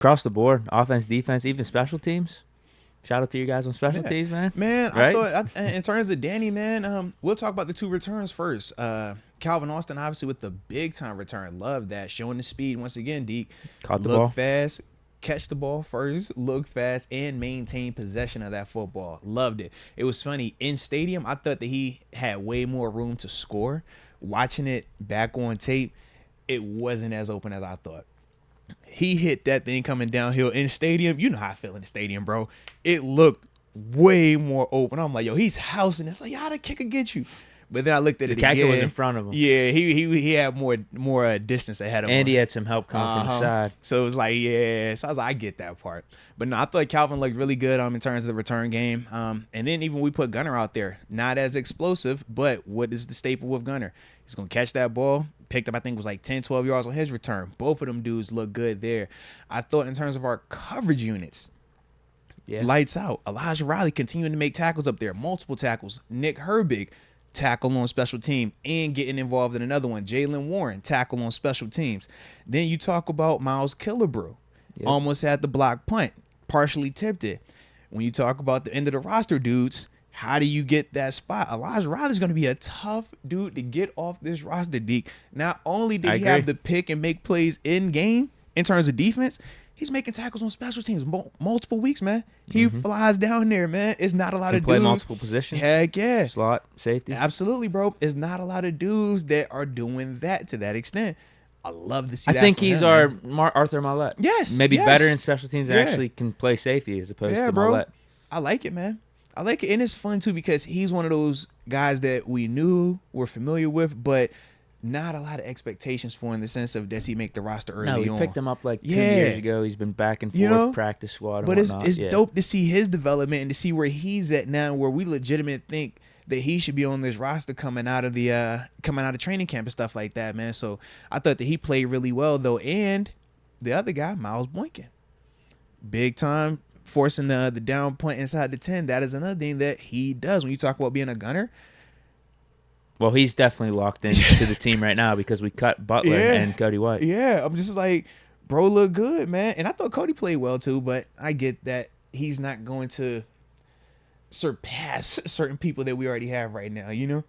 Across the board, offense, defense, even special teams. Shout out to you guys on special teams, man. Man, Right? I thought in terms of Danny, man, we'll talk about the 2 returns first. Calvin Austin, obviously, with the big time return. Love that. Showing the speed. Once again, Deke. Caught the look ball. fast, catch the ball first, look fast, and maintain possession of that football. Loved it. It was funny. In stadium, I thought that he had way more room to score. Watching it back on tape, it wasn't as open as I thought. He hit that thing coming downhill in stadium. You know how I feel in the stadium, bro. It looked way more open. I'm like, yo, he's housing. It's like, how the kicker get you? But then I looked at it again. The kicker was in front of him. Yeah, he had more distance ahead of him. And he had some help coming from the side. So it was like, yeah. So I was like, I get that part. But no, I thought Calvin looked really good in terms of the return game. And then even we put Gunner out there. Not as explosive, but what is the staple with Gunner? He's going to catch that ball. Picked up, I think it was like 10, 12 yards on his return. Both of them dudes look good there. I thought in terms of our coverage units, lights out. Elijah Riley continuing to make tackles up there. Multiple tackles. Nick Herbig, tackle on special team and getting involved in another one. Jalen Warren, tackle on special teams. Then you talk about Miles Killebrew. Almost had the block punt. Partially tipped it. When you talk about the end of the roster dudes, how do you get that spot? Elijah Riley's going to be a tough dude to get off this roster, Deke. Not only did he have the pick and make plays in game in terms of defense, he's making tackles on special teams multiple weeks, man. He flies down there, man. It's not a lot of dudes. Play multiple positions. Heck yeah. Slot, safety. Absolutely, bro. It's not a lot of dudes that are doing that to that extent. I love to see that. I think he's our Arthur Mollett. Yes. Maybe better in special teams and actually can play safety as opposed to Mollett. I like it, man. I like it. And it's fun, too, because he's one of those guys that we knew, we're familiar with, but not a lot of expectations for in the sense of does he make the roster early on. No, we picked him up like 2 years ago. He's been back and forth, practice squad and whatnot. But it's dope to see his development and to see where he's at now, where we legitimately think that he should be on this roster coming out of training camp and stuff like that, man. So I thought that he played really well, though. And the other guy, Miles Boykin, big time. Forcing the down point inside the 10, that is another thing that he does. When you talk about being a gunner, well, he's definitely locked into the team right now because we cut Butler and Cody White. Yeah, I'm just like, bro, look good, man. And I thought Cody played well too, but I get that he's not going to surpass certain people that we already have right now, you know?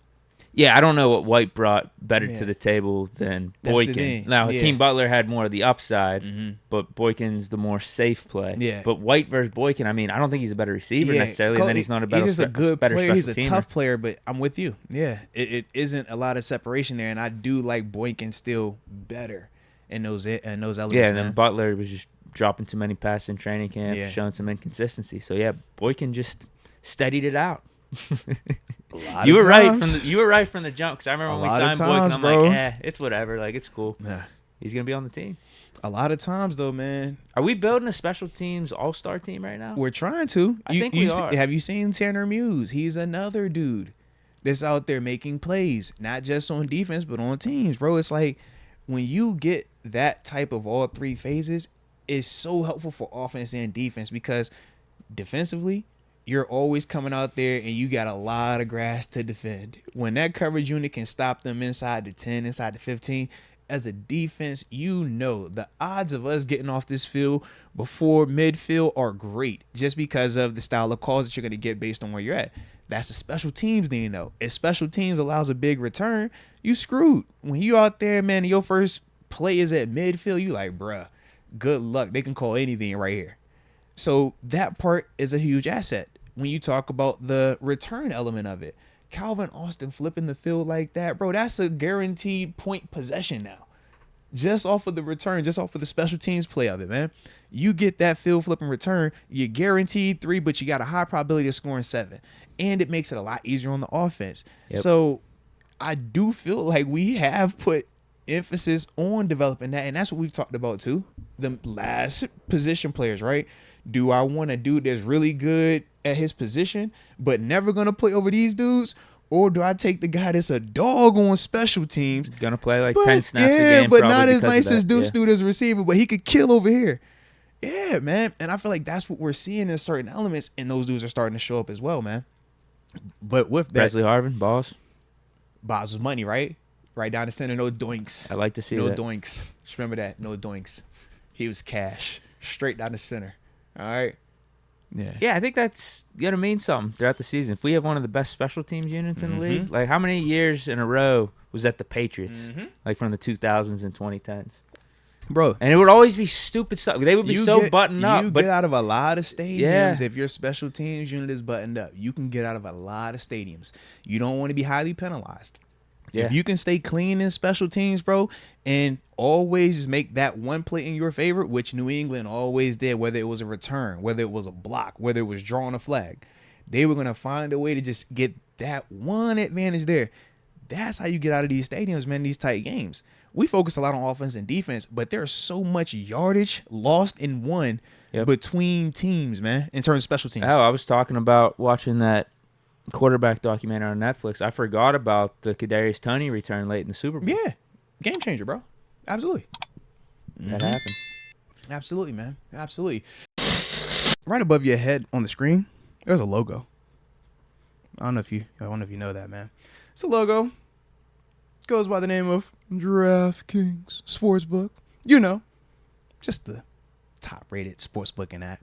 Yeah, I don't know what White brought better to the table than Boykin. Now, Hakeem Butler had more of the upside, but Boykin's the more safe play. Yeah. But White versus Boykin, I mean, I don't think he's a better receiver necessarily, and then he's not a better He's just a good player. He's a teamer. tough player, but I'm with you. Yeah, it isn't a lot of separation there, and I do like Boykin still better in those elements. Yeah, and then Butler was just dropping too many passes in training camp, showing some inconsistency. So, yeah, Boykin just steadied it out. You were right from the jump because I remember when we signed Boykin, I'm like, it's whatever, like it's cool. Yeah. He's gonna be on the team. A lot of times though, man. Are we building a special teams all-star team right now? We're trying to. I think we are. Have you seen Tanner Muse? He's another dude that's out there making plays, not just on defense but on teams, bro. It's like when you get that type of all three phases, it's so helpful for offense and defense because defensively, you're always coming out there and you got a lot of grass to defend. When that coverage unit can stop them inside the 10, inside the 15, as a defense, you know the odds of us getting off this field before midfield are great just because of the style of calls that you're going to get based on where you're at. That's the special teams thing, you know. If special teams allows a big return, you screwed. When you out there, man, and your first play is at midfield, you like, bruh, good luck. They can call anything right here. So that part is a huge asset. When you talk about the return element of it, Calvin Austin flipping the field like that, bro, that's a guaranteed point possession now. Just off of the return, just off of the special teams play of it, man. You get that field flipping return, you're guaranteed 3, but you got a high probability of scoring 7. And it makes it a lot easier on the offense. Yep. So I do feel like we have put emphasis on developing that, and that's what we've talked about too. The last position players, right? Do I want a dude that's really good at his position but never going to play over these dudes? Or do I take the guy that's a dog on special teams? Going to play like 10 snaps a game. But not as nice as Deuce dude as a receiver, but he could kill over here. Yeah, man. And I feel like that's what we're seeing in certain elements, and those dudes are starting to show up as well, man. But with that, Presley Harvin, Boss was money, right? Right down the center, no doinks. I like to see no that. No doinks. Just remember that, no doinks. He was cash. straight down the center. All right. Yeah. Yeah, I think that's going to mean something throughout the season. If we have one of the best special teams units in the league, like how many years in a row was that the Patriots, like from the 2000s and 2010s? Bro. And it would always be stupid stuff. They would be so buttoned up. You get out of a lot of stadiums if your special teams unit is buttoned up. You can get out of a lot of stadiums. You don't want to be highly penalized. Yeah. If you can stay clean in special teams, bro, and always just make that one play in your favor, which New England always did, whether it was a return, whether it was a block, whether it was drawing a flag, they were going to find a way to just get that one advantage there. That's how you get out of these stadiums, man, these tight games. We focus a lot on offense and defense, but there's so much yardage lost and won between teams, man, in terms of special teams. Oh, I was talking about watching that quarterback documentary on Netflix. I forgot about the Kadarius Toney return late in the Super Bowl. Yeah, game changer, bro. Absolutely. That happened. Absolutely, man. Absolutely. Right above your head on the screen, there's a logo. I don't know if you know that, man. It's a logo. Goes by the name of DraftKings Sportsbook. You know, just the top-rated sportsbook in that.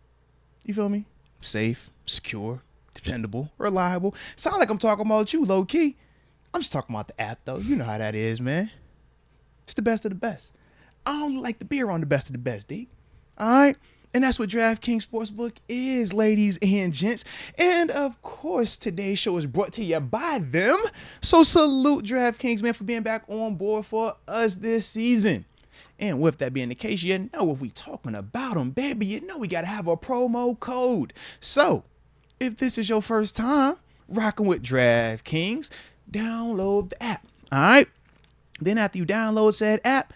You feel me? Safe, secure, dependable, reliable. Sound like I'm talking about you, low-key. I'm just talking about the app, though. You know how that is, man. It's the best of the best. I don't like the beer on the best of the best, Deke. All right? And that's what DraftKings Sportsbook is, ladies and gents. And, of course, today's show is brought to you by them. So salute DraftKings, man, for being back on board for us this season. And with that being the case, you know if we talking about them, baby, you know we got to have a promo code. So if this is your first time rocking with DraftKings, download the app. All right? Then after you download said app,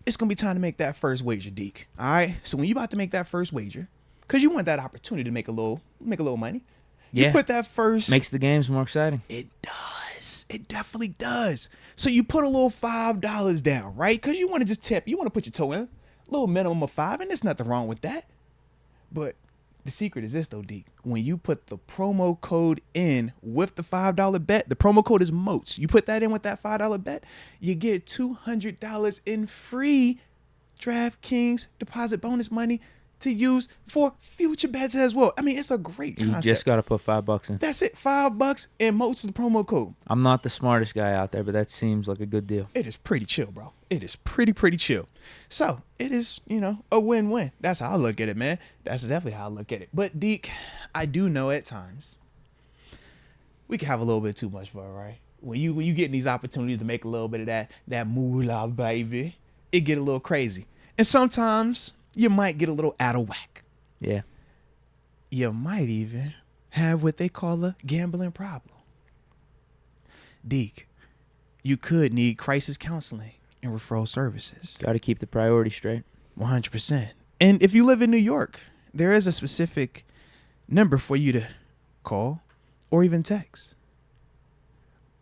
it's going to be time to make that first wager, Deke. All right? So when you're about to make that first wager, because you want that opportunity to make a little money, you put that first. Makes the games more exciting. It does. It definitely does. So you put a little $5 down, right? Because you want to just tip. You want to put your toe in. A little minimum of $5, and there's nothing wrong with that. But the secret is this, though, Deke. When you put the promo code in with the $5 bet, the promo code is MOATS. You put that in with that $5 bet, you get $200 in free DraftKings deposit bonus money to use for future bets as well. I mean, it's a great concept. You just got to put $5 in. That's it. $5 and MOATS is the promo code. I'm not the smartest guy out there, but that seems like a good deal. It is pretty chill, bro. It is pretty chill. So it is, a win-win. That's how I look at it, man. That's definitely how I look at it. But Deke, I do know at times we can have a little bit too much fun, right? When you get these opportunities to make a little bit of that moolah, baby, it get a little crazy. And sometimes you might get a little out of whack. Yeah. You might even have what they call a gambling problem. Deke, you could need crisis counseling and referral services. Got to keep the priority straight. 100%. And if you live in New York, there is a specific number for you to call or even text.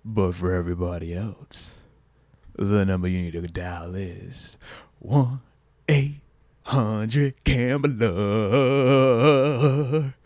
But for everybody else, the number you need to dial is 1-800-GAMBLER.